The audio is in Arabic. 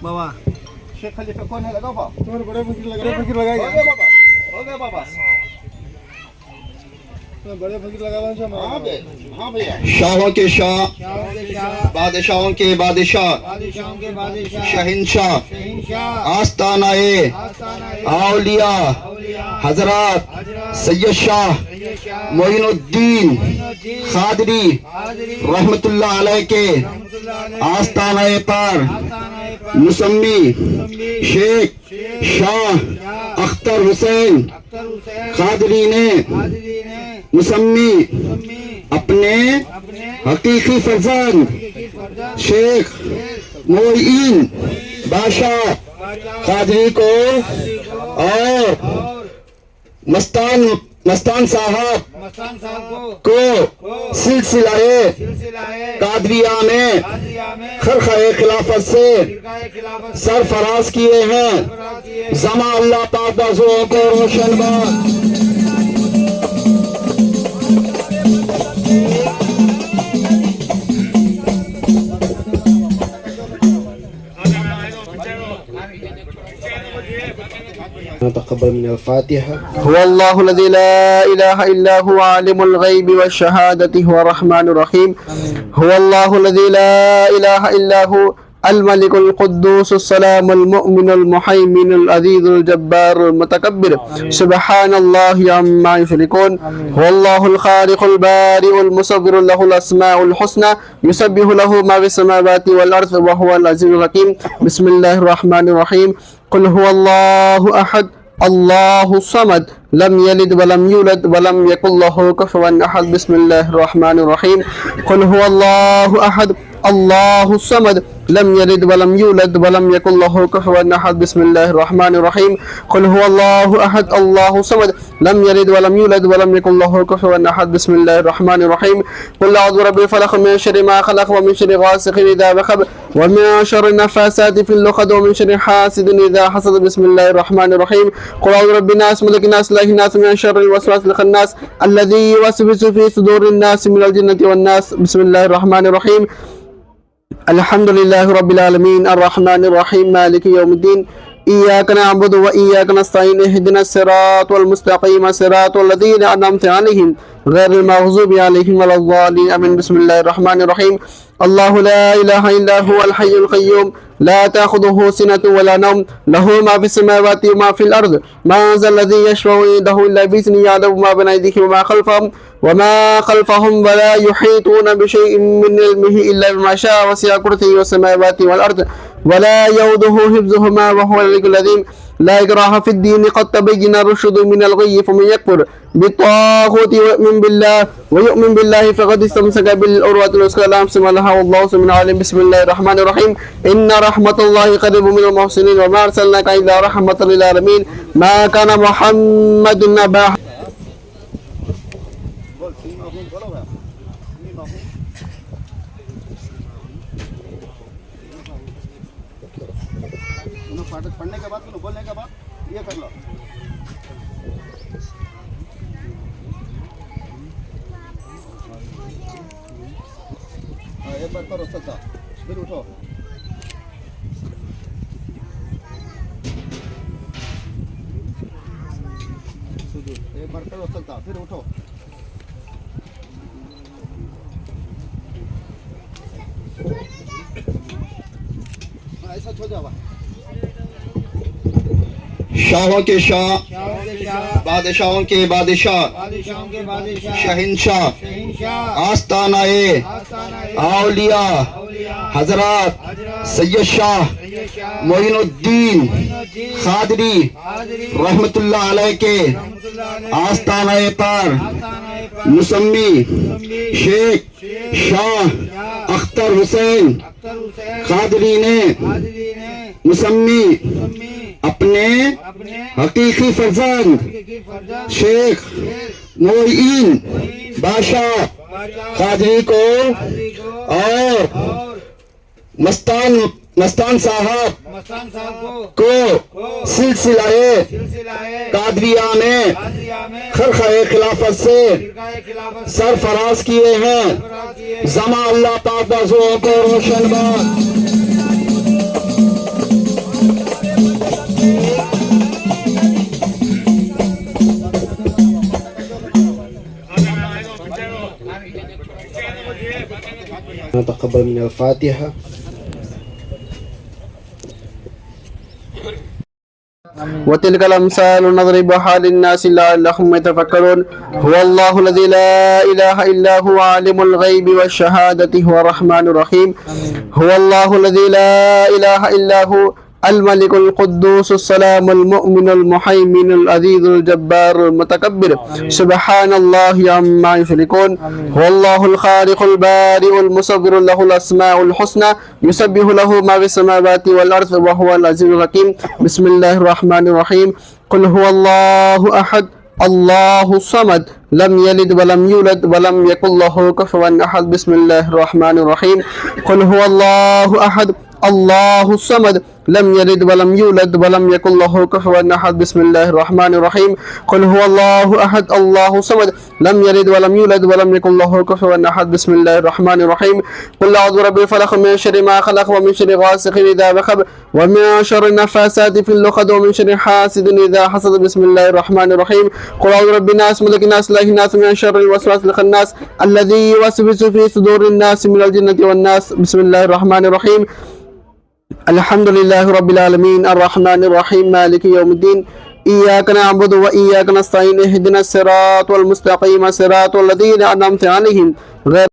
बाबा शेख खलीफा कौन है? लगाओ बाबा। तुम्हारे बड़े फकीर लगाएगा। हो गया बाबा, हो गया बाबा। बड़े फकीर लगा। हाँ भैया। शाहों के शाह, बादशाहों के बादशाह, शहंशाह, आस्तानाए औलिया हजरत सैयद शाह मोइनुद्दीन खादरी रहमतुल्लाह अलैह के आस्तानाए पर मुसम्मी शेख शाह अख्तर हुसैन खादरी ने मुसम्मी अपने हकीकी फर्जंद शेख मोइन बादशाह कादरी को और मस्तान साहब को सिलसिलाए कादरिया में खरखाए खिलाफत से सरफराज किए हैं। जमा अल्लाह पाक बाजुओं को रोशन बात। تقبل من الفاتحة. هو الله الذي لا إله إلا هو عالم الغيب والشهادة هو الرحمن الرحيم. هو الله الذي لا إله إلا هو الملك القدوس السلام المؤمن المهيمن العزيز الجبار المتكبر سبحان الله عما يشركون. هو الله الخالق البارئ المصور له الأسماء الحسنى يسبح له ما في السماوات والأرض وهو العزيز الحكيم. بسم الله الرحمن الرحيم. قل هو الله أحد الله الصمد لم يلد ولم يولد ولم يكن له كفوا أحد. بسم الله الرحمن الرحيم. قل هو الله أحد الله الصمد لم يلد ولم يولد ولم يكن له كفوا أحد. بسم الله الرحمن الرحيم. قل هو الله أحد الله الصمد لم يلد ولم يولد ولم يكن له كفوا أحد. بسم الله الرحمن الرحيم. قل أعوذ برب الفلق من شر ما خلق ومن شر غاسق إذا وقب ومن شر النفاثات في العقد ومن شر حاسد إذا حسد. بسم الله الرحمن الرحيم. قل أعوذ برب الناس ملك الناس إله الناس من شر الوسواس الخناس الذي يوسوس في صدور الناس من الجنة والناس. بسم الله الرحمن الرحيم. الحمد لله رب العالمين الرحمن الرحيم مالك يوم الدين إياك نعبد وإياك نستعين اهدنا الصراط المستقيم صراط الذين أنعمت عليهم غير المغضوب عليهم ولا الضالين آمين. بسم الله الرحمن الرحيم. الله لا إله إلا هو الحي القيوم لا تأخذه سنة ولا نوم له ما في السماوات وما في الأرض ما ذا الذي يشفع عنده إلا بإذنه يعلم ما بين أيديهم وما خلفهم ولا يحيطون بشيء من علمه إلا بما شاء وسع كرسيه السماوات والأرض ولا يؤوده حفظهما وهو العلي العظيم. لا إكراه في الدين قد تبين الرشد من الغي فمن يكفر بالطاغوت ويؤمن بالله فقد استمسك بالعروة الوثقى لا انفصام لها والله سميع عليم. بسم الله الرحمن الرحيم. إن رحمة الله قريب من المحسنين وما أرسلناك إلا رحمة للعالمين. ما كان محمد أبا पढ़ने के बाद बोलने के बाद ये कर लो। एक बार करो सच्चा फिर उठो। एक बार करो सच्चा फिर उठो। ऐसा छो जावा। शाहों के शाह बादशाहों के बादशाह शहंशाह आस्तानाए औलिया हजरत सैयद शाह मोइनुद्दीन खादरी रहमतुल्लाह अलैह के आस्तानाए पर मुसम्मी शेख शाह अख्तर हुसैन खादरी ने मुसम्मी अपने हकीकी फर्जंद शेख मोइन बादशाह कादरी को और मस्तान साहब को सिलसिलाए कादरिया में खरखाए खिलाफत से सरफराज किए हैं। जमा अल्लाह पाक बाजुओं को रोशन बात। تقبل من الفاتحة. وتلك الأمثال نضربها للناس لعلهم يتفكرون. هو الله الذي لا إله إلا هو عالم الغيب والشهادة هو الرحمن الرحيم. هو الله الذي لا إله إلا هو الملك القدوس السلام المؤمن المهيمن العزيز الجبار المتكبر سبحان الله عما يشركون. هو الله الخالق البارئ المصور له الأسماء الحسنى يسبح له ما في السماوات والأرض وهو العزيز الحكيم. بسم الله الرحمن الرحيم. قل هو الله أحد الله الصمد لم يلد ولم يولد ولم يكن له كفوا أحد. بسم الله الرحمن الرحيم. قل هو الله أحد الله الصمد لم يلد ولم يولد ولم يكن له كفوا أحد. بسم الله الرحمن الرحيم. قل هو الله أحد الله الصمد لم يلد ولم يولد ولم يكن له كفوا أحد. بسم الله الرحمن الرحيم. قل أعوذ برب الفلق من شر ما خلق ومن شر غاسق إذا وقب ومن شر النفاثات في العقد ومن شر حاسد إذا حسد. بسم الله الرحمن الرحيم. قل أعوذ برب الناس ملك الناس إله الناس من شر الوسواس الخناس الذي يوسوس في صدور الناس من الجنة والناس. بسم الله الرحمن الرحيم. الحمد لله رب العالمين الرحمن الرحيم مالك يوم الدين إياك نعبد وإياك نستعين اهدنا الصراط المستقيم صراط الذين أنعمت عليهم غير